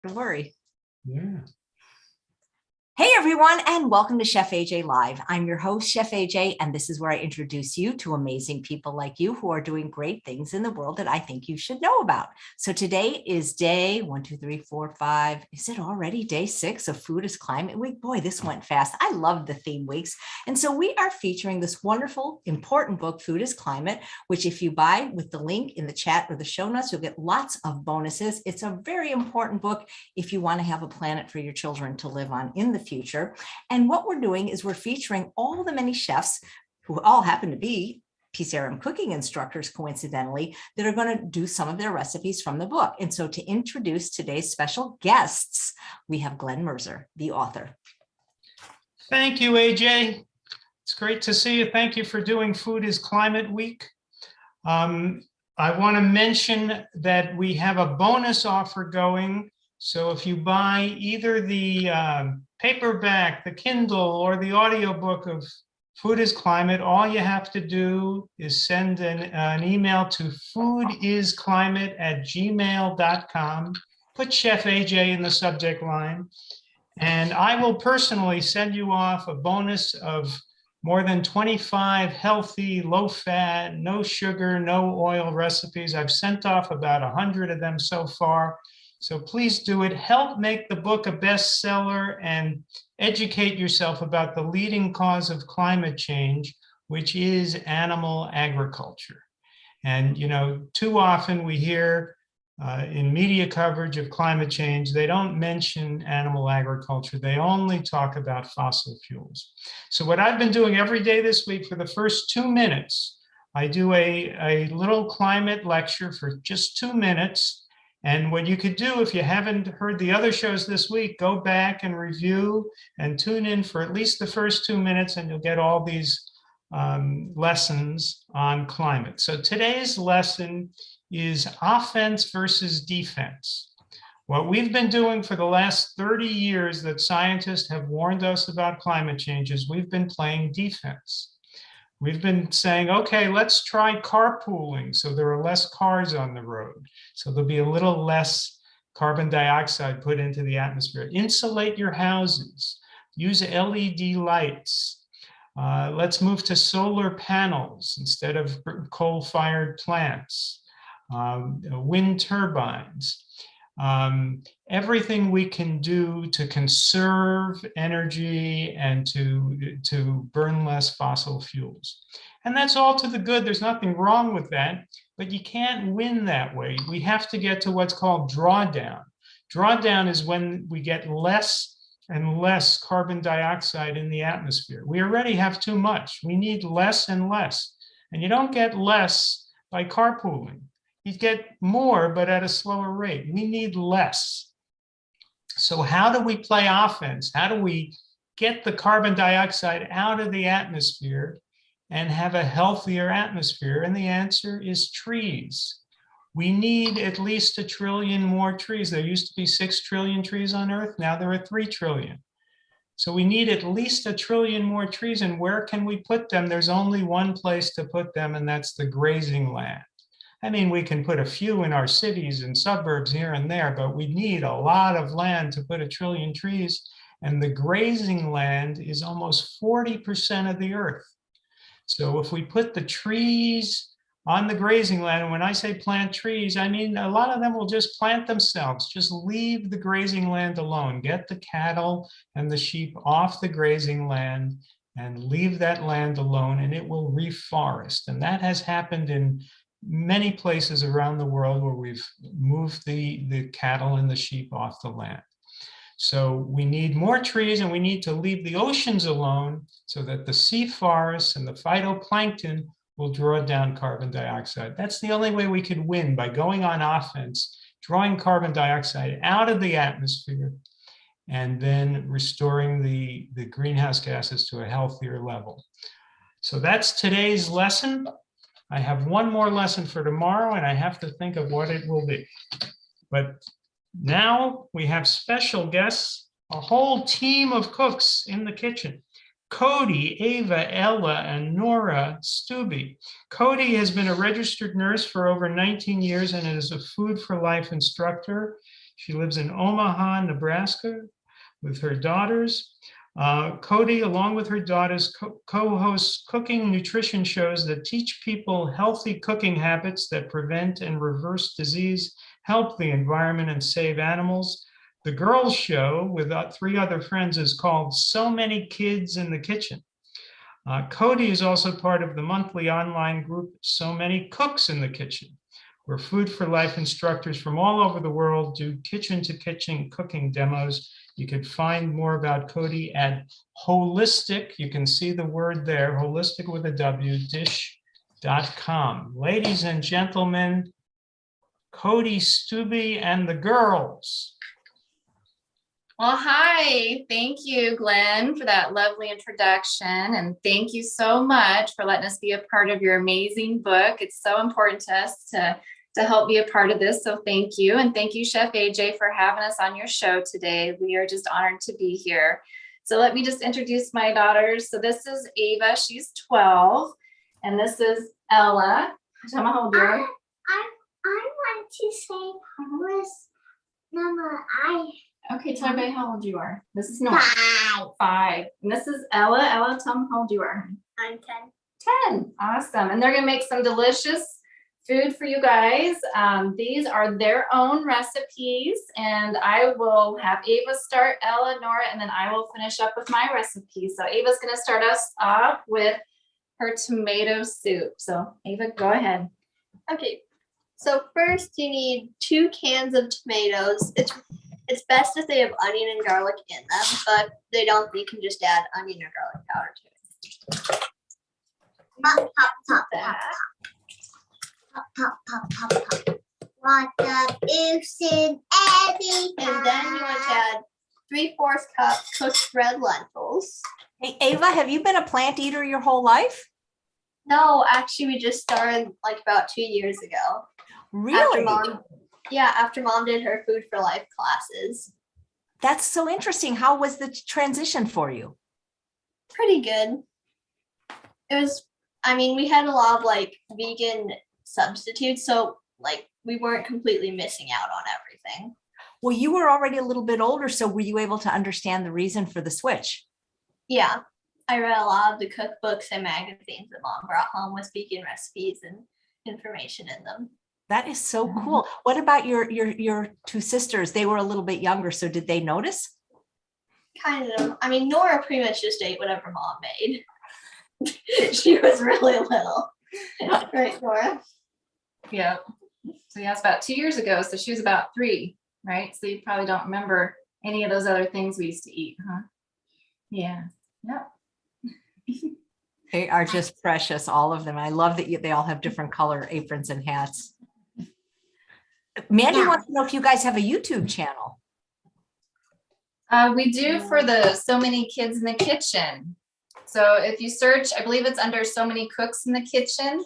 Don't worry. Yeah. Hey everyone, and welcome to Chef AJ Live. I'm your host, Chef AJ, and this is where I introduce you to amazing people like you who are doing great things in the world that I think you should know about. So today is day 1, 2, 3, 4, 5. Is it already day 6 of Food is Climate Week? Boy, this went fast. I love the theme weeks. And so we are featuring this wonderful, important book, Food is Climate, which if you buy with the link in the chat or the show notes, you'll get lots of bonuses. It's a very important book if you want to have a planet for your children to live on in the future. And what we're doing is we're featuring all the many chefs who all happen to be PCRM cooking instructors, coincidentally, that are going to do some of their recipes from the book. And so to introduce today's special guests, we have Glenn Mercer, the author. Thank you, AJ. It's great to see you. Thank you for doing Food is Climate Week. I want to mention that we have a bonus offer going. So if you buy either the paperback, the Kindle, or the audiobook of Food is Climate, all you have to do is send an email to foodisclimate@gmail.com. Put Chef AJ in the subject line, and I will personally send you off a bonus of more than 25 healthy, low-fat, no sugar, no oil recipes. I've sent off about 100 of them so far. So please do it. Help make the book a bestseller and educate yourself about the leading cause of climate change, which is animal agriculture. And, you know, too often we hear in media coverage of climate change, they don't mention animal agriculture. They only talk about fossil fuels. So what I've been doing every day this week for the first 2 minutes, I do a little climate lecture for just 2 minutes. And what you could do, if you haven't heard the other shows this week, go back and review and tune in for at least the first 2 minutes, and you'll get all these lessons on climate. So today's lesson is offense versus defense. What we've been doing for the last 30 years that scientists have warned us about climate change is we've been playing defense. We've been saying, okay, let's try carpooling so there are less cars on the road. So there'll be a little less carbon dioxide put into the atmosphere. Insulate your houses. Use LED lights. Let's move to solar panels instead of coal-fired plants. Wind turbines. Everything we can do to conserve energy and to burn less fossil fuels. And that's all to the good. There's nothing wrong with that, but you can't win that way. We have to get to what's called drawdown. Drawdown is when we get less and less carbon dioxide in the atmosphere. We already have too much. We need less and less. And you don't get less by carpooling. You get more, but at a slower rate. We need less. So how do we play offense? How do we get the carbon dioxide out of the atmosphere and have a healthier atmosphere? And the answer is trees. We need at least 1 trillion more trees. There used to be 6 trillion trees on Earth. Now there are 3 trillion. So we need at least 1 trillion more trees. And where can we put them? There's only one place to put them, and that's the grazing land. I mean, we can put a few in our cities and suburbs here and there, but we need a lot of land to put 1 trillion trees. And the grazing land is almost 40% of the earth. So if we put the trees on the grazing land, and when I say plant trees, I mean, a lot of them will just plant themselves. Just leave the grazing land alone. Get the cattle and the sheep off the grazing land and leave that land alone, and it will reforest. And that has happened in many places around the world where we've moved the cattle and the sheep off the land. So we need more trees, and we need to leave the oceans alone so that the sea forests and the phytoplankton will draw down carbon dioxide. That's the only way we could win, by going on offense, drawing carbon dioxide out of the atmosphere, and then restoring the greenhouse gases to a healthier level. So that's today's lesson. I have one more lesson for tomorrow, and I have to think of what it will be. But now we have special guests, a whole team of cooks in the kitchen. Cody, Ava, Ella, and Nora Stubbe. Cody has been a registered nurse for over 19 years and is a Food for Life instructor. She lives in Omaha, Nebraska with her daughters. Cody, along with her daughters, co-hosts cooking nutrition shows that teach people healthy cooking habits that prevent and reverse disease, help the environment, and save animals. The girls' show with 3 other friends is called So Many Kids in the Kitchen. Cody is also part of the monthly online group So Many Cooks in the Kitchen, where Food for Life instructors from all over the world do kitchen-to-kitchen cooking demos. You can find more about Cody at Wholistic. You can see the word there, holistic with a W, dish.com. Ladies and gentlemen, Cody Stubbe and the girls. Well, hi. Thank you, Glenn, for that lovely introduction. And thank you so much for letting us be a part of your amazing book. It's so important to us to help be a part of this. So thank you. And thank you, Chef AJ, for having us on your show today. We are just honored to be here. So let me just introduce my daughters. So this is Ava. She's 12. And this is Ella. Tell me how old you are. I want to say was number Okay, tell everybody how old you are. This is Nora. 5. 5. And this is Ella. Ella, tell them how old you are. I'm 10. 10. Awesome. And they're going to make some delicious food for you guys. These are their own recipes. And I will have Ava start, Ella, Nora, and then I will finish up with my recipe. So Ava's going to start us off with her tomato soup. So Ava, go ahead. Okay. So first you need 2 cans of tomatoes. It's best if they have onion and garlic in them, but if they don't, you can just add onion or garlic powder to it. Pop, pop, pop, pop, pop, pop, pop, pop, pop. Water, loosen everything. And then you want to add 3/4 cup cooked red lentils. Hey, Ava, have you been a plant eater your whole life? No, actually, we just started like about 2 years ago. Really? After mom did her Food for Life classes. That's so interesting. How was the transition for you? Pretty good. We had a lot of like vegan substitutes, so like we weren't completely missing out on everything. Well, you were already a little bit older, so were you able to understand the reason for the switch? Yeah, I read a lot of the cookbooks and magazines that mom brought home with vegan recipes and information in them. That is so cool. What about your 2 sisters? They were a little bit younger, so did they notice? Kind of. Nora pretty much just ate whatever mom made. She was really little. Right, Nora? Yeah. So yeah, it's about 2 years ago. So she was about 3, right? So you probably don't remember any of those other things we used to eat, huh? Yeah. Yep. They are just precious, all of them. I love that they all have different color aprons and hats. Mandy wants to know if you guys have a YouTube channel. We do for the So Many Kids in the Kitchen. So if you search, I believe it's under So Many Cooks in the Kitchen.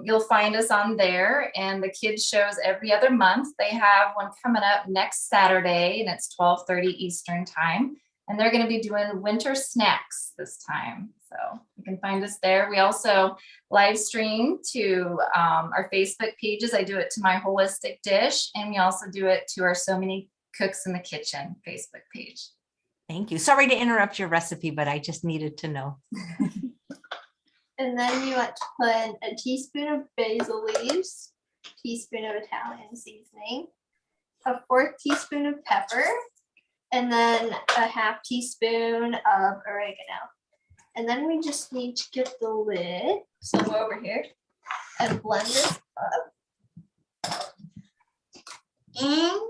You'll find us on there, and the kids shows every other month. They have one coming up next Saturday, and it's 12:30 Eastern time. And they're going to be doing winter snacks this time. So you can find us there. We also live stream to our Facebook pages. I do it to my Wholistic Dish, and we also do it to our So Many Cooks in the Kitchen Facebook page. Thank you. Sorry to interrupt your recipe, but I just needed to know. And then you want to put a teaspoon of basil leaves, teaspoon of Italian seasoning, a 4th teaspoon of pepper, and then a 1/2 teaspoon of oregano. And then we just need to get the lid, so go over here, and blend this up. And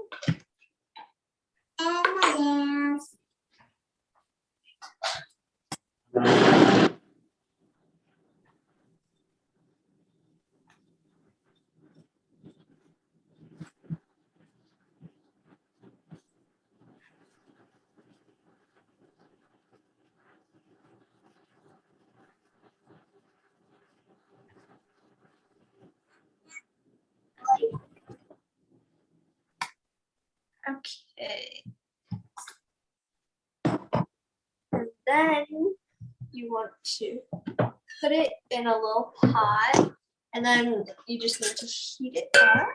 okay. And then you want to put it in a little pot, and then you just need to heat it up.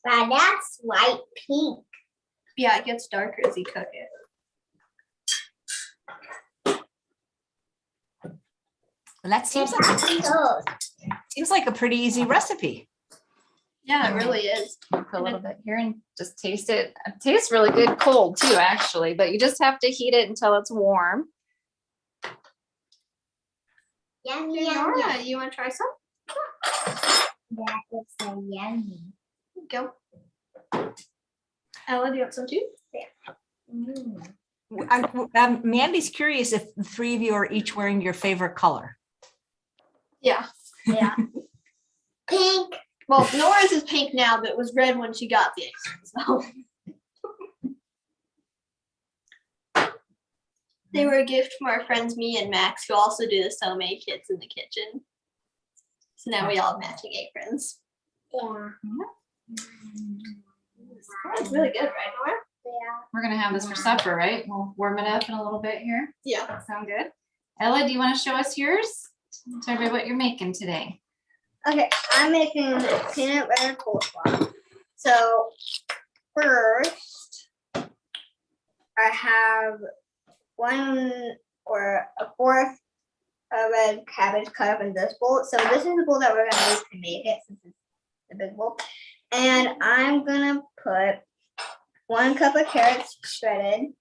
Wow, that's light pink. Yeah, it gets darker as you cook it. And that seems like a pretty easy recipe. Yeah, it really is. Put a little bit here and just taste it. It tastes really good cold too, actually, but you just have to heat it until it's warm. Yummy, Hey, yummy. Nora, you want to try some? That looks so yummy. Go. Ella, do you want some too? Mandy's curious if the three of you are each wearing your favorite color. Yeah. Yeah. Pink. Well, Nora's is pink now, but it was red when she got the eggs. So. They were a gift from our friends, me and Max, who also do the So Made Kids in the Kitchen. So now we all have matching aprons. Yeah. It's really good, right, Nora? Yeah. We're gonna have this for supper, right? We'll warm it up in a little bit here. Yeah. Sound good? Ella, do you want to show us yours? Tell everybody what you're making today. Okay, I'm making peanut butter coleslaw. So first, I have 1 or a fourth of a cabbage cut up in this bowl. So this is the bowl that we're gonna use to make it, since it's the big bowl. And I'm gonna put 1 cup of carrots shredded.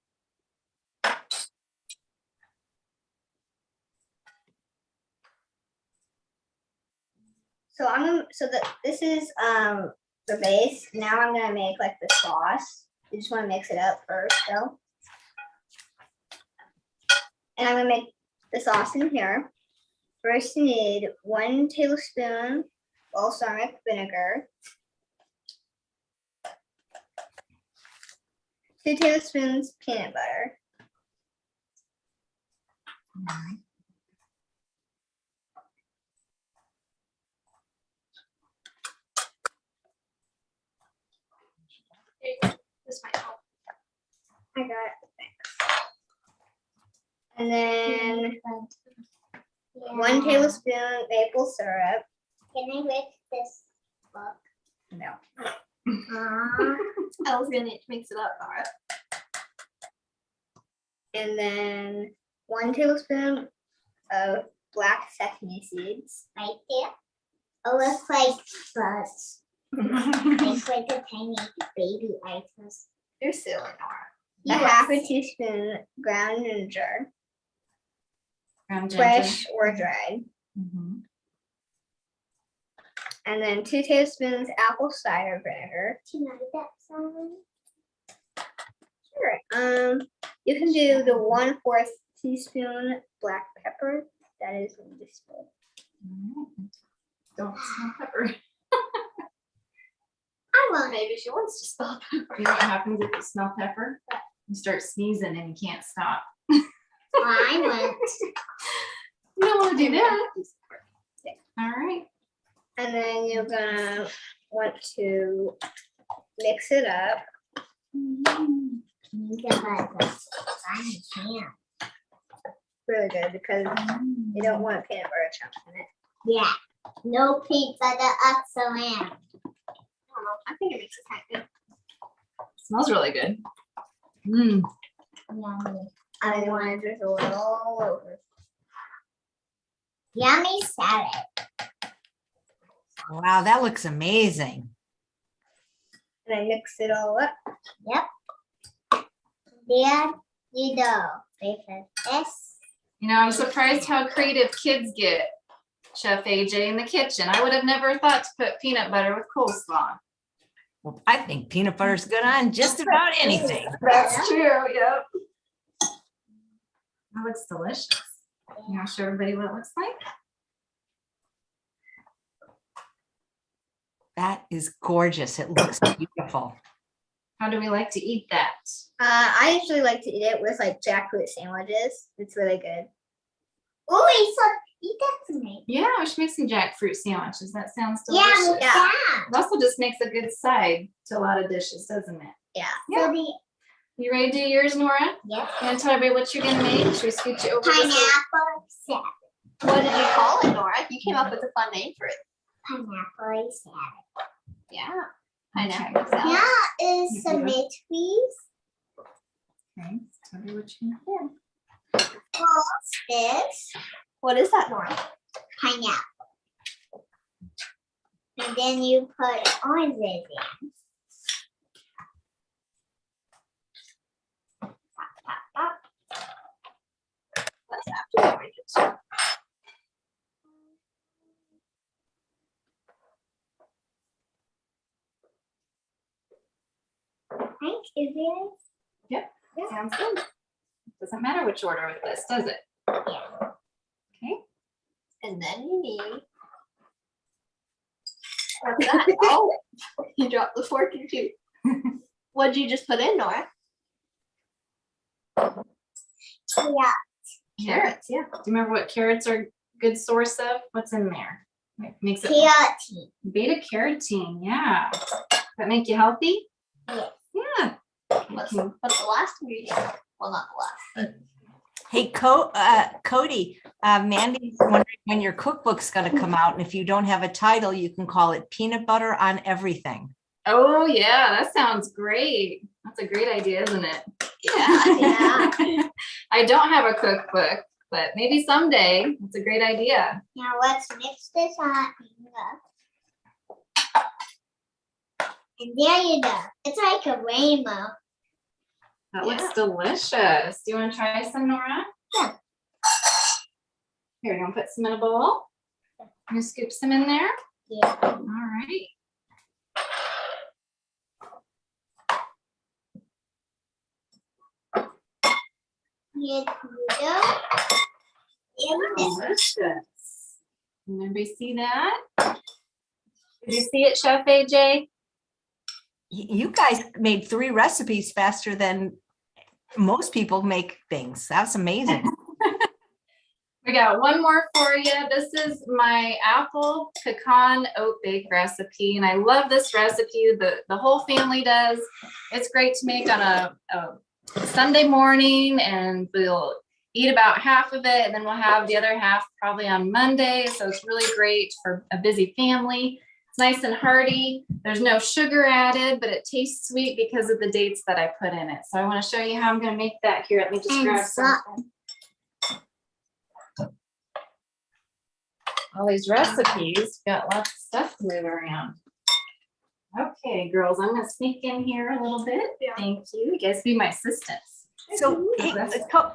This is the base. Now I'm gonna make like the sauce. You just want to mix it up first though. And I'm gonna make the sauce in here. First you need 1 tablespoon balsamic vinegar, 2 tablespoons peanut butter, This might help. I got it. And then 1 tablespoon maple syrup. Can I lick this book? No. Ella's gonna mix it up, Nora. And then 1 tablespoon of black sesame seeds. Right there. It looks like buzz. It's like a tiny baby itis. You're silly, Nora. A half a teaspoon ground ginger, Ground ginger. fresh or dried. Mhm. And then 2 tablespoons apple cider vinegar. Do you like that sound? Sure. You can do the 1/4 teaspoon black pepper. That is in this bowl. Don't smell pepper. I want maybe she wants to stop. You know what happens if you smell pepper? You start sneezing and you can't stop. I went. You don't want to do that. All right. And then you're gonna want to mix it up. Really good because you don't want peanut butter chunks in it. Yeah. No pizza, the excellent. I think it makes it kind of good. Smells really good. Mm. Yummy. I want to drizzle it all over. Yummy salad. Wow, that looks amazing. And I mix it all up. There you go. Because this. You know, I'm surprised how creative kids get, Chef AJ in the kitchen. I would have never thought to put peanut butter with coleslaw. Well, I think peanut butter is good on just about anything. That's true, yep. That looks delicious. You want to show everybody what it looks like? That is gorgeous. It looks beautiful. How do we like to eat that? I usually like to eat it with like jackfruit sandwiches. It's really good. Oh, it's so eat that to me. Yeah, we should make some jackfruit sandwiches. That sounds Yeah, delicious. Yeah. It also just makes a good side to a lot of dishes, doesn't it? Yeah. Yeah. So the You ready to do yours, Nora? yep. You want to tell everybody what you're going to make? Should we scoot you over this way? Pineapple salad. What did you call it, Nora? You came up with a fun name for it. Pineapple salad. Yeah. pineapple Okay. salad. Yeah, is submit please. Okay, tell me what you did. This What is that, Nora? pineapple. And then you put oranges in. That's after the oranges. Thanks, is it? Sounds good. Doesn't matter which order with this, does it? Yeah. Okay. And then you need. What's that? Oh, you dropped the fork in two. What'd you just put in, Nora? Yeah. Carrots, yeah. Do you remember what carrots are a good source of? What's in there? Makes it Carotene. beta carotene, yeah. Does that make you healthy? Yes. Yeah. What's the last ingredient? Well, not the last. Hey, Cody, Mandy's wondering when your cookbook's going to come out. And if you don't have a title, you can call it Peanut Butter on Everything. Oh, yeah, that sounds great. That's a great idea, isn't it? Yeah. I don't have a cookbook, but maybe someday. It's a great idea. Now let's mix this up. And there you go. It's like a rainbow. That looks delicious. Do you want to try some, Nora? Yeah. Here, you want to put some in a bowl? You scoop some in there? Yeah. All right. Here you go. Delicious. Can everybody see that? Did you see it, Chef AJ? You guys made 3 recipes faster than most people make things. That's amazing. We got one more for you. This is my apple pecan oat bake recipe, and I love this recipe. The whole family does. It's great to make on a Sunday morning, and we'll eat about half of it, and then we'll have the other half probably on Monday. So it's really great for a busy family. It's nice and hearty. There's no sugar added, but it tastes sweet because of the dates that I put in it. So I want to show you how I'm going to make that here. Let me just grab some. All these recipes, got lots of stuff to move around. Okay, girls, I'm gonna sneak in here a little bit. Thank you. You guys be my assistants. So, hey,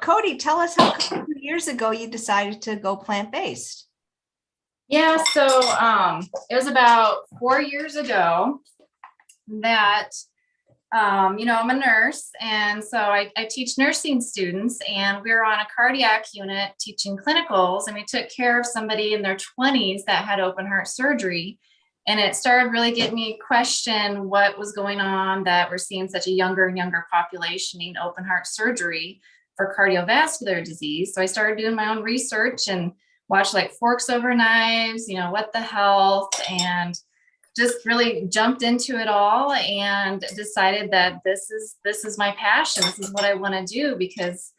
Cody, tell us how 2 years ago you decided to go plant-based. Yeah, so it was about 4 years ago that I'm a nurse, and so I teach nursing students, and we were on a cardiac unit teaching clinicals, and we took care of somebody in their 20s that had open heart surgery. And it started really getting me to question what was going on, that we're seeing such a younger and younger population needing open heart surgery for cardiovascular disease. So I started doing my own research and watched like Forks Over Knives, What the Health, and just really jumped into it all and decided that this is my passion. This is what I want to do, because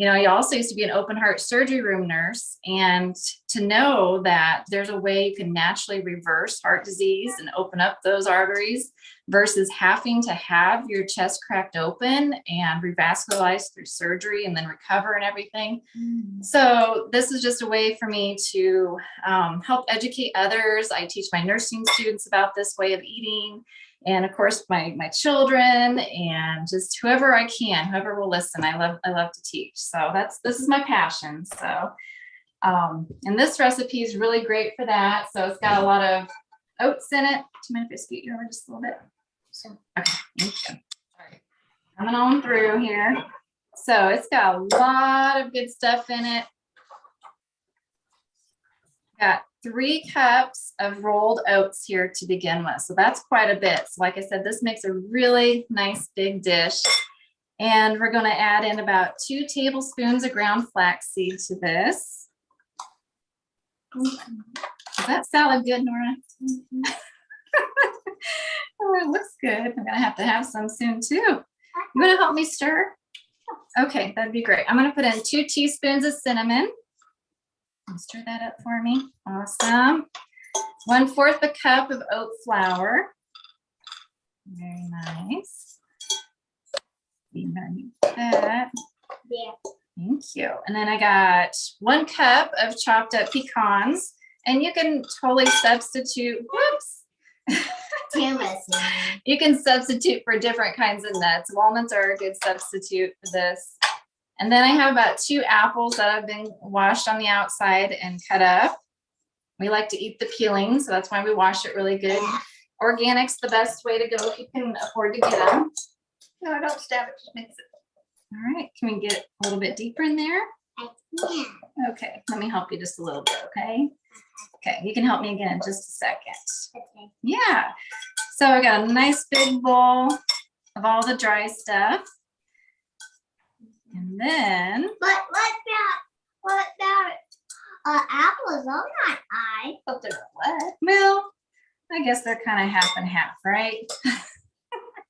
I also used to be an open heart surgery room nurse, and to know that there's a way you can naturally reverse heart disease and open up those arteries versus having to have your chest cracked open and revascularized through surgery and then recover and everything. So this is just a way for me to help educate others. I teach my nursing students about this way of eating, and of course my children, and just whoever I can, whoever will listen. I love to teach. So this is my passion. So and this recipe is really great for that. So it's got a lot of oats in it. Do you mind if I scoot you over just a little bit? Okay, thank you. All right, coming on through here. So it's got a lot of good stuff in it. Got 3 cups of rolled oats here to begin with. So that's quite a bit. So like I said, this makes a really nice big dish. And we're going to add in about 2 tablespoons of ground flaxseed to this. Does that salad good, Nora? Oh, it looks good. I'm going to have some soon too. You want to help me stir? Okay, that'd be great. I'm going to put in 2 teaspoons of cinnamon. Stir that up for me. Awesome. 1/4 a cup of oat flour. Very nice. I'm gonna need that. Yeah. Thank you. And then I got 1 cup of chopped up pecans, and you can totally substitute. Whoops. You can substitute for different kinds of nuts. Walnuts are a good substitute for this. And then I have about 2 apples that have been washed on the outside and cut up. We like to eat the peeling, so that's why we wash it really good. Organic's the best way to go if you can afford to get them. No, don't stab it, just mix it. All right, can we get a little bit deeper in there? I can. Okay, let me help you just a little bit, okay? Okay, you can help me again in just a second. Okay. Yeah, so I got a nice big bowl of all the dry stuff. And then, But what about apples? I'm not I. Hope they're not wet. well, I guess they're kind of half and half, right?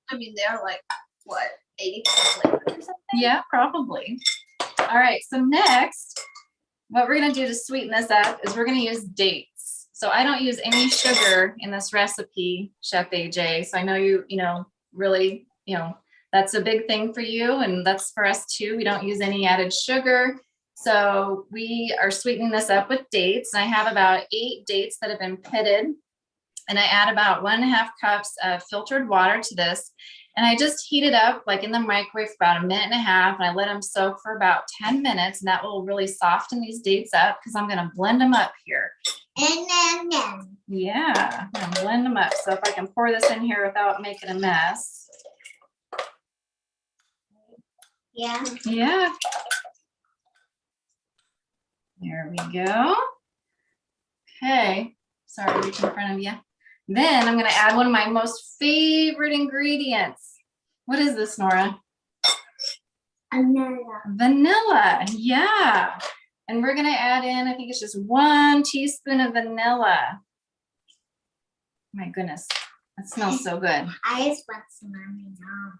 I mean, they're like, what, 80% liquid or something? Yeah, probably. All right, so next, what we're gonna do to sweeten this up is we're gonna use dates. So I don't use any sugar in this recipe, Chef AJ. So I know you really, that's a big thing for you, and that's for us too. We don't use any added sugar. So we are sweetening this up with dates. And I have about 8 dates that have been pitted. And I add about 1.5 cups of filtered water to this. And I just heat it up like in the microwave for about 1.5 minutes. And I let them soak for about 10 minutes. And that will really soften these dates up because I'm going to blend them up here. And then. Yeah, I'm going to blend them up. So if I can pour this in here without making a mess. Yeah. Yeah. There we go. Okay. Sorry, reach in front of you. Then I'm going to add one of my most favorite ingredients. What is this, Nora? Another. Vanilla. Yeah. And we're going to add in, I think it's just 1 teaspoon of vanilla. My goodness, that smells so good. I just want some on my mom.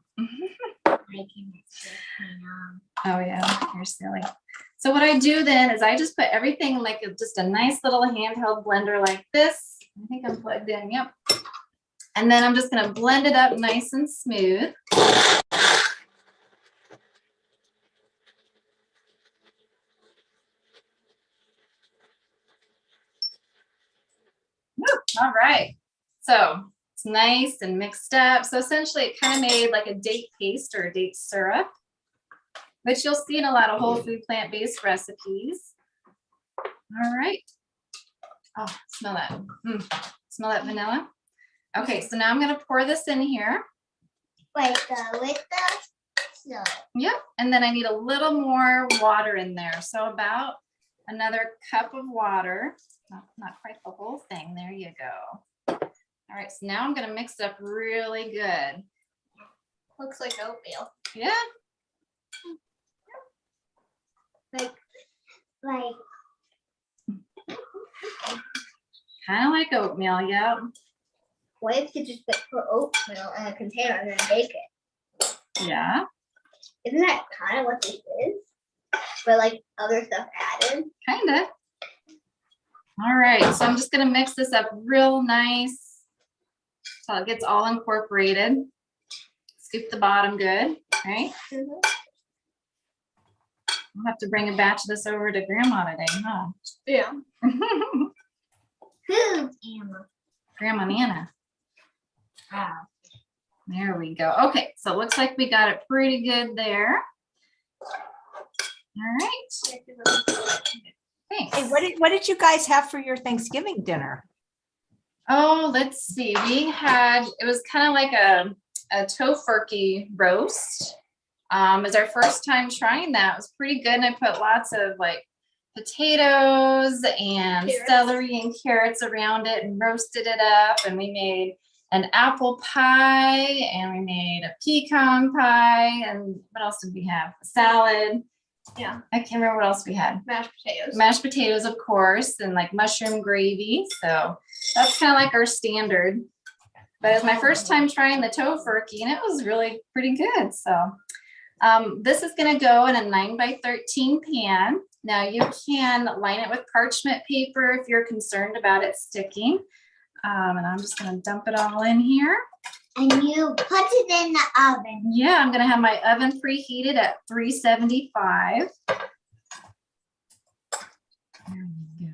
Oh yeah, you're silly. So what I do then is I just put everything in like just a nice little handheld blender like this. I think I'm plugged in, yep. And then I'm just gonna blend it up nice and smooth. Woo, all right, so it's nice and mixed up. So essentially it kind of made like a date paste or a date syrup, which you'll see in a lot of whole food plant-based recipes. All right. Oh, smell that. Smell that vanilla? Okay, so now I'm gonna pour this in here. With the syrup. Yep, and then I need a little more water in there. So about another cup of water. Not quite the whole thing. There you go. All right, so now I'm gonna mix it up really good. Looks like oatmeal. Yeah. Like Kind of like oatmeal, yep. What if you just put oatmeal in a container and then bake it? Yeah, Isn't that kind of what this is? But like other stuff added? kind of. All right, so I'm just gonna mix this up real nice so it gets all incorporated. Scoop the bottom good, right? I'll have to bring a batch of this over to Grandma today, huh? Yeah. Who's Emma? Grandma Nana. Wow. There we go. Okay, so it looks like we got it pretty good there. All right. Thanks. Hey, what did you guys have for your Thanksgiving dinner? Oh, let's see. It was kind of like a tofurkey roast. It was our first time trying that. It was pretty good. And I put lots of like potatoes and celery and carrots around it and roasted it up. And we made an apple pie and we made a pecan pie. And what else did we have? A salad. Yeah. I can't remember what else we had. Mashed potatoes. Mashed potatoes, of course, and like mushroom gravy. So that's kind of like our standard. But it was my first time trying the tofurkey and it was really pretty good. So this is going to go in a 9x13 pan. Now you can line it with parchment paper if you're concerned about it sticking. And I'm just going to dump it all in here. And you put it in the oven. Yeah, I'm gonna have my oven preheated at 375. There we go.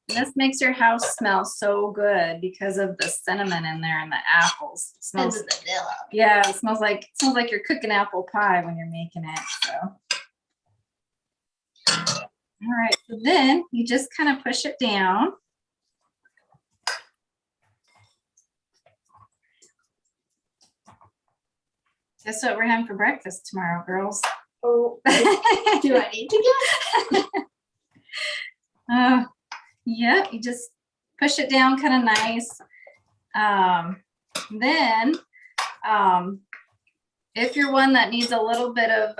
This makes your house smell so good because of the cinnamon in there and the apples. It And smells, the vanilla. yeah, it smells like you're cooking apple pie when you're making it. So, all right. So then you just kind of push it down. Guess what we're having for breakfast tomorrow, girls? Oh, do I need to guess? Yeah, you just push it down kind of nice. Then, if you're one that needs a little bit of,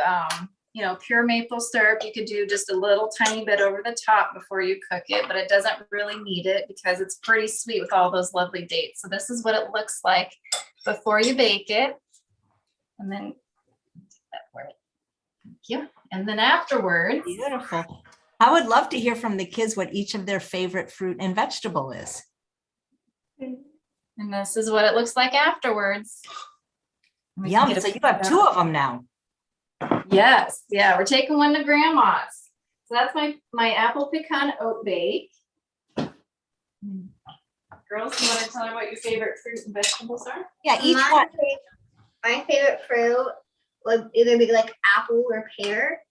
pure maple syrup, you could do just a little tiny bit over the top before you cook it, but it doesn't really need it because it's pretty sweet with all those lovely dates. So this is what it looks like before you bake it. And then, thank you. And then afterwards, Beautiful. I would love to hear from the kids what each of their favorite fruit and vegetable is. and this is what it looks like afterwards. We can Yum. get a So you have two of them now. Yes, yeah, we're taking one to grandma's. So that's my apple pecan oat bake. Girls, you want to tell her what your favorite fruit and vegetables are? Yeah, each one. My favorite fruit would either be like apple or pear.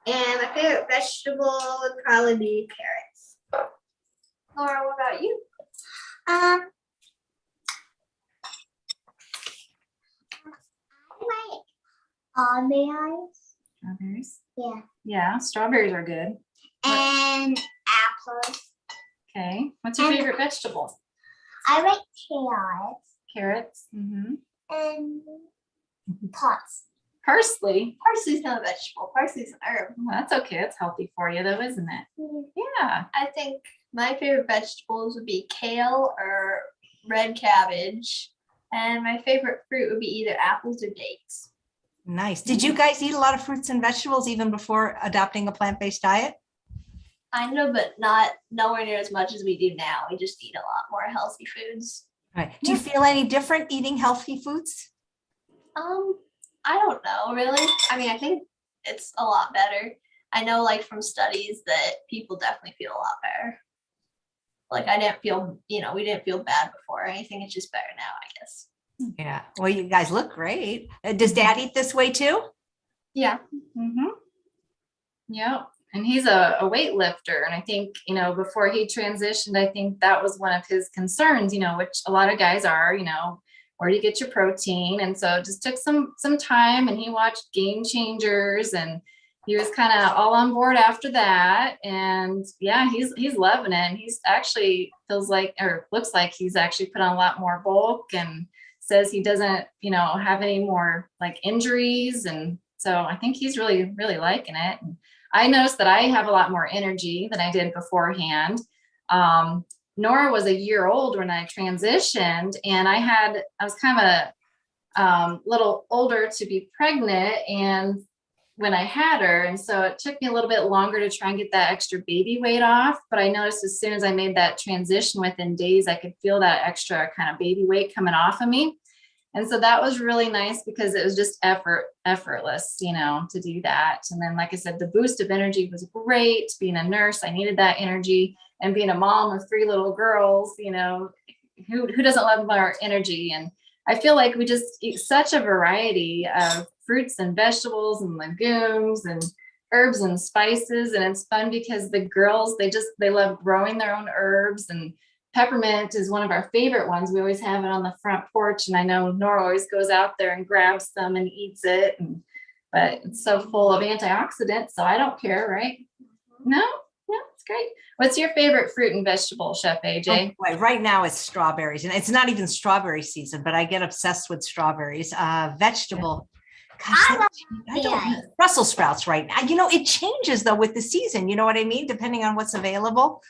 And my favorite vegetable would probably be carrots. Laura, what about you? I like strawberries. Strawberries. Yeah. Yeah, strawberries are good. And apples. Okay. What's your favorite vegetable? I like carrots Carrots. Mm-hmm. and pots. Parsley. Parsley's not a vegetable. Parsley's an herb. Well, that's okay. It's healthy for you, though, isn't it? Yeah. I think my favorite vegetables would be kale or red cabbage. And my favorite fruit would be either apples or dates. Nice. Did you guys eat a lot of fruits and vegetables even before adopting a plant-based diet? I know, but nowhere near as much as we do now. We just eat a lot more healthy foods. Right. Do you feel any different eating healthy foods? I don't know really. I mean, I think it's a lot better. I know like from studies that people definitely feel a lot better. Like I didn't feel, we didn't feel bad before or anything. It's just better now, I guess. Yeah. Well, you guys look great. Does Dad eat this way too? Yeah. Mm-hmm. Yep. And he's a weightlifter. And I think, before he transitioned, I think that was one of his concerns, which a lot of guys are, where do you get your protein? And so it just took some time, and he watched Game Changers, and he was kind of all on board after that. And yeah, he's loving it. And he's actually looks like he's actually put on a lot more bulk, and says he doesn't, have any more like injuries. And so I think he's really, really liking it. And I noticed that I have a lot more energy than I did beforehand. Nora was a year old when I transitioned, and I was kind of a little older to be pregnant and when I had her. And so it took me a little bit longer to try and get that extra baby weight off. But I noticed as soon as I made that transition, within days, I could feel that extra kind of baby weight coming off of me. And so that was really nice because it was just effortless, to do that. And then, like I said, the boost of energy was great. Being a nurse, I needed that energy. And being a mom of 3 little girls, who doesn't love more energy? And I feel like we just eat such a variety of fruits and vegetables and legumes and herbs and spices. And it's fun because the girls, they love growing their own herbs, and peppermint is one of our favorite ones. We always have it on the front porch. And I know Nora always goes out there and grabs some and eats it. But it's so full of antioxidants, so I don't care, right? No, it's great. What's your favorite fruit and vegetable, Chef AJ? Oh, boy, right now it's strawberries, and it's not even strawberry season, but I get obsessed with strawberries. Vegetable. Gosh, I don't Brussels sprouts right now. It changes though with the season. You know what I mean? Depending on what's available.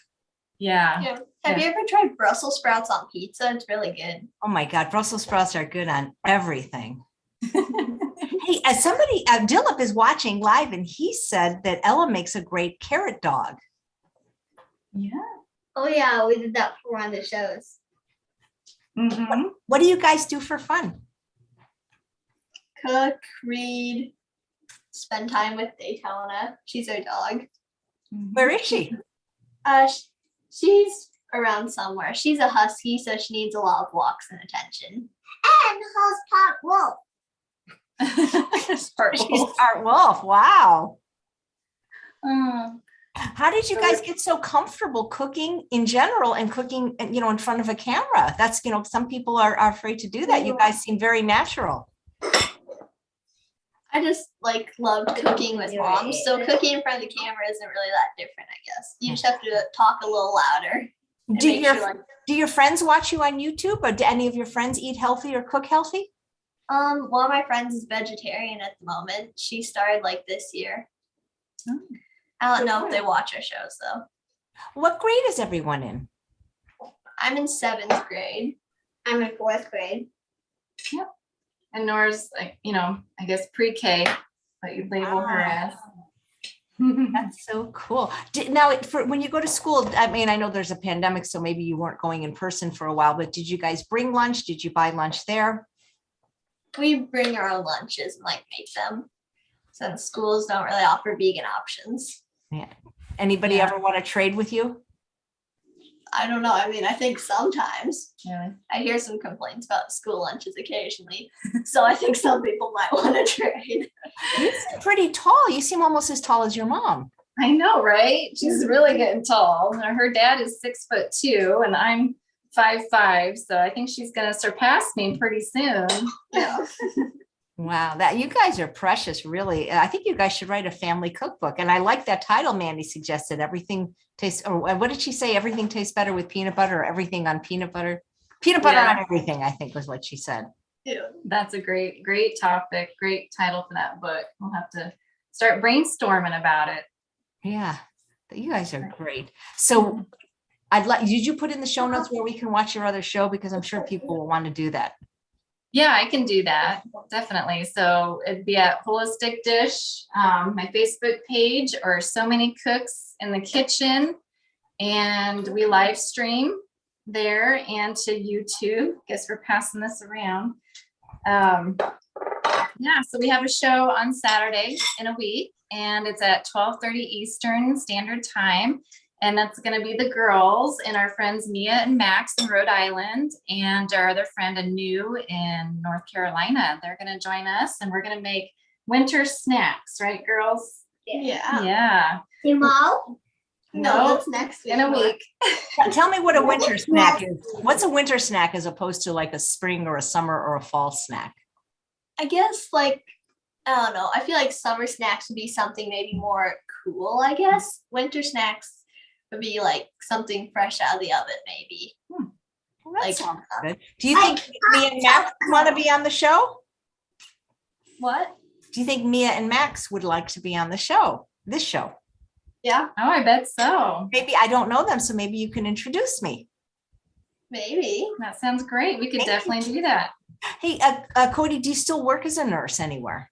Yeah. Have you ever tried Brussels sprouts on pizza? It's really good. Oh my God, Brussels sprouts are good on everything. Hey, as somebody, Dillip is watching live, and he said that Ella makes a great carrot dog. Yeah. Oh yeah, we did that for one of the shows. Mhm. What do you guys do for fun? Cook, read, spend time with Daytona. She's our dog. Where is she? She's around somewhere. She's a husky, so she needs a lot of walks and attention. And how's Pot Wolf? Part She's wolf. part wolf. Wow. Oh. How did you guys get so comfortable cooking in general and cooking, in front of a camera? That's, some people are afraid to do that. You guys seem very natural. I just love cooking with mom. So cooking in front of the camera isn't really that different, I guess. You just have to talk a little louder. and Do make your sure, do your friends watch you on YouTube, or do any of your friends eat healthy or cook healthy? one of my friends is vegetarian at the moment. She started this year. Oh. I don't know if they watch our shows though. What grade is everyone in? I'm in 7th grade. I'm in 4th grade. And Nora's I guess pre-K, but you label her as. That's so cool. Now, when you go to school, I know there's a pandemic, so maybe you weren't going in person for a while, but did you guys bring lunch? Did you buy lunch there? We bring our own lunches and make them, since schools don't really offer vegan options. Yeah. Anybody Yeah. ever want to trade with you? I don't know. I think sometimes Really? I hear some complaints about school lunches occasionally. So I think some people might want to trade. You seem pretty tall. You seem almost as tall as your mom. I know, right? She's really getting tall. Her dad is 6'2" and I'm 5'5", so I think she's gonna surpass me pretty soon. Yeah. Wow, that you guys are precious, really. I think you guys should write a family cookbook. And I like that title Mandy suggested. Everything tastes, or what did she say? Everything tastes better with peanut butter, or everything on peanut butter. Peanut butter Yeah. on everything, I think was what she said. Yeah. That's a great topic, great title for that book. We'll have to start brainstorming about it. Yeah, you guys are great. So did you put in the show notes where we can watch your other show? Because I'm sure people will want to do that. Yeah, I can do that. Definitely. So it'd be at Wholistic Dish, my Facebook page, or So Many Cooks in the Kitchen. And we live stream there and to YouTube. Guess we're passing this around. So we have a show on Saturday in a week, and it's at 12:30 Eastern Standard Time. And that's going to be the girls and our friends Mia and Max in Rhode Island, and our other friend Anu in North Carolina. They're going to join us, and we're going to make winter snacks, right, girls? Yeah. Yeah. Tomorrow? No, No, that's next week. in a week. Tell me what a winter snack is. What's a winter snack as opposed to like a spring or a summer or a fall snack? I guess I don't know. I feel like summer snacks would be something maybe more cool, I guess. Winter snacks would be something fresh out of the oven, maybe. Well, that Like- sounds good. Do you think Mia and Max want to be on the show? What? Do you think Mia and Max would like to be on the show? This show? Yeah, Oh, I bet so. Maybe I don't know them, so maybe you can introduce me. maybe. That sounds great. We could Thank you. definitely do that. Hey, Cody, do you still work as a nurse anywhere?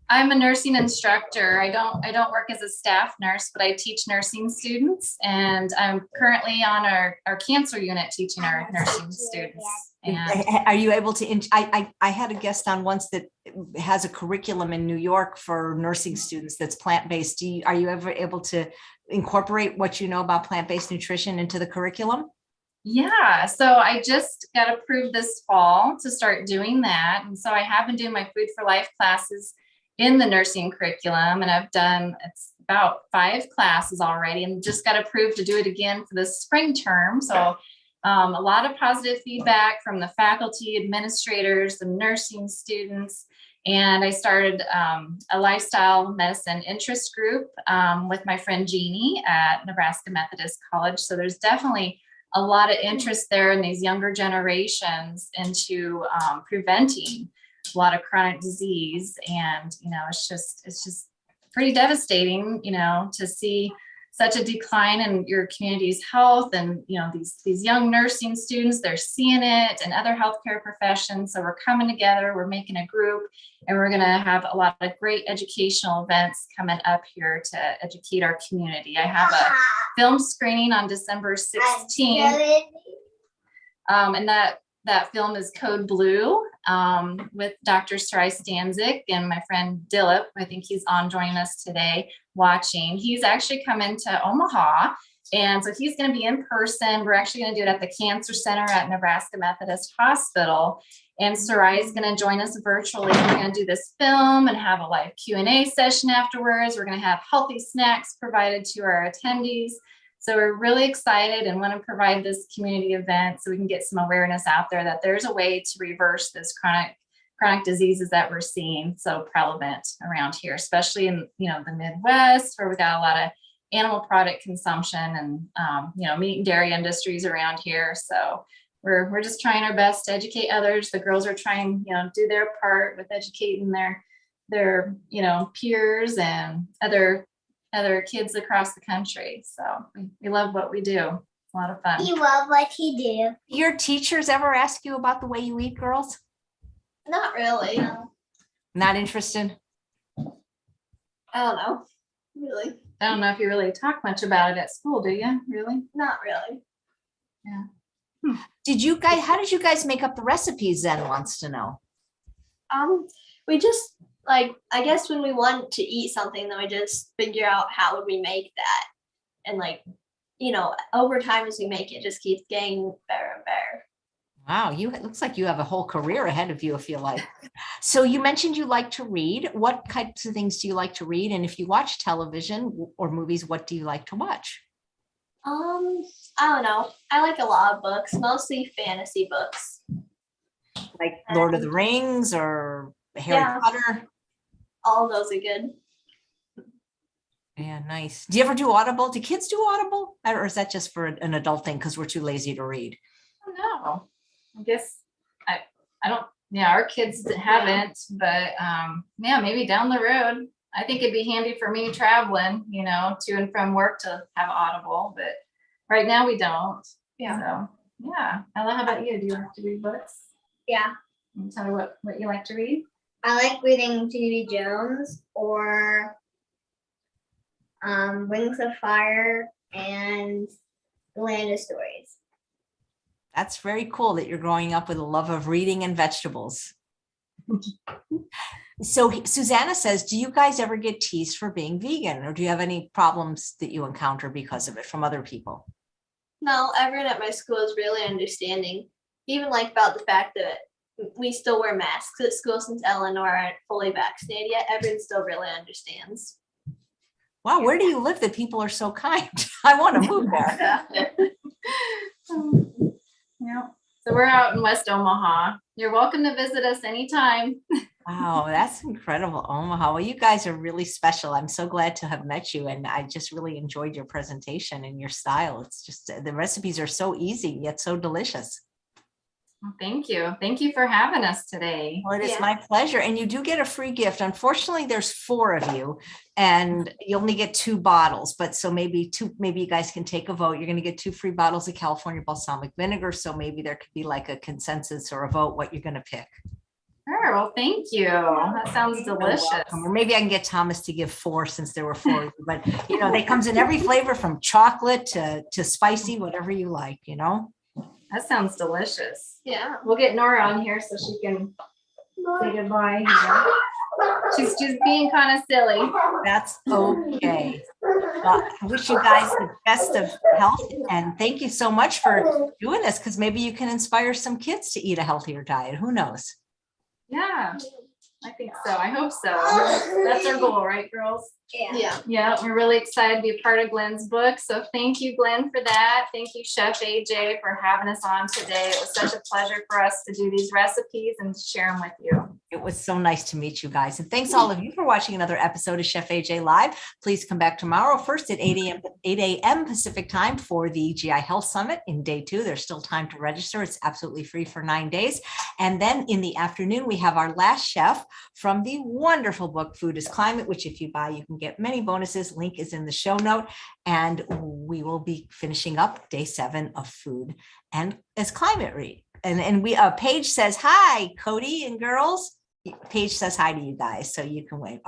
I'm a nursing instructor. I don't work as a staff nurse, but I teach nursing students, and I'm currently on our cancer unit teaching our nursing students. And Are you able to? I had a guest on once that has a curriculum in New York for nursing students that's plant-based. Are you ever able to incorporate what you know about plant-based nutrition into the curriculum? yeah, so I just got approved this fall to start doing that. And so I have been doing my Food for Life classes in the nursing curriculum, and it's about 5 classes already, and just got approved to do it again for the spring term. So a lot of positive feedback from the faculty, administrators, the nursing students. And I started a lifestyle medicine interest group with my friend Jeannie at Nebraska Methodist College. So there's definitely a lot of interest there in these younger generations into preventing a lot of chronic disease. And, it's just pretty devastating, to see such a decline in your community's health. And, these young nursing students, they're seeing it, and other healthcare professions. So we're coming together, we're making a group, and we're going to have a lot of great educational events coming up here to educate our community. I have a film screening on December 16th. And that film is Code Blue with Dr. Sarai Stanzik and my friend Dilip. I think he's on joining us today watching. He's actually come into Omaha. And so he's going to be in person. We're actually going to do it at the Cancer Center at Nebraska Methodist Hospital. And Sarai is going to join us virtually. We're going to do this film and have a live Q&A session afterwards. We're going to have healthy snacks provided to our attendees. So we're really excited and want to provide this community event so we can get some awareness out there that there's a way to reverse this chronic diseases that we're seeing so prevalent around here, especially in the Midwest, where we got a lot of animal product consumption and meat and dairy industries around here. So we're just trying our best to educate others. The girls are trying do their part with educating their peers and other kids across the country. So we love what we do. It's a lot of fun. You love what you do. Your teachers ever ask you about the way you eat, girls? Not really. Not interested? I don't know. Really? I don't know if you really talk much about it at school, do you? Really? Not really. How did you guys make up the recipes? Zen wants to know. We just I guess when we want to eat something, then we just figure out how would we make that. And over time as we make it, just keeps getting better and better. Wow, it looks like you have a whole career ahead of you, if you like. So you mentioned you like to read. What types of things do you like to read? And if you watch television or movies, what do you like to watch? I don't know. I like a lot of books, mostly fantasy books. Like Lord of the Rings or Harry Potter? All of those are good. Yeah, nice. Do you ever do Audible? Do kids do Audible? Or is that just for an adult thing because we're too lazy to read? No, I guess I don't. Yeah, our kids haven't, but maybe down the road. I think it'd be handy for me traveling, to and from work to have Audible, but right now we don't. Yeah. So yeah. Ella, how about you? Do you like to read books? Yeah, Can you tell me what you like to read? I like reading Judy Jones or Wings of Fire and The Land of Stories. That's very cool that you're growing up with a love of reading and vegetables. So Susanna says, do you guys ever get teased for being vegan, or do you have any problems that you encounter because of it from other people? No, everyone at my school is really understanding, even about the fact that we still wear masks at school since Ella and Nora aren't fully vaccinated yet. Everyone still really understands. Wow, where do you live that people are so kind? I want to move there. Yeah. So we're out in West Omaha. You're welcome to visit us anytime. Wow, that's incredible, Omaha. Well, you guys are really special. I'm so glad to have met you, and I just really enjoyed your presentation and your style. It's just the recipes are so easy yet so delicious. Well, thank you. Thank you for having us today. Well, it is my pleasure. And you do get a free gift. Unfortunately, there's 4 of you and you only get 2 bottles, but so maybe you guys can take a vote. You're going to get 2 free bottles of California balsamic vinegar. So maybe there could be like a consensus or a vote what you're going to pick. Sure. Well, thank you. That sounds delicious. Or maybe I can get Thomas to give 4 since there were 4 of you. But they comes in every flavor from chocolate to spicy, whatever you like, That sounds delicious. Yeah. We'll get Nora on here so she can say goodbye. She's just being kind of silly. That's okay. Well, I wish you guys the best of health, and thank you so much for doing this, because maybe you can inspire some kids to eat a healthier diet. Who knows? Yeah, I think so. I hope so. That's our goal, right, girls? Yeah. Yeah, we're really excited to be a part of Glenn's book. So thank you, Glenn, for that. Thank you, Chef AJ, for having us on today. It was such a pleasure for us to do these recipes and share them with you. It was so nice to meet you guys. And thanks all of you for watching another episode of Chef AJ Live. Please come back tomorrow, first at 8 a.m. Pacific time for the GI Health Summit in day 2. There's still time to register. It's absolutely free for 9 days. And then in the afternoon, we have our last chef from the wonderful book, Food is Climate, which if you buy, you can get many bonuses. Link is in the show note. And we will be finishing up day 7 of Food and as Climate Read. And we Paige says, hi, Cody and girls. Paige says hi to you guys, so you can wave.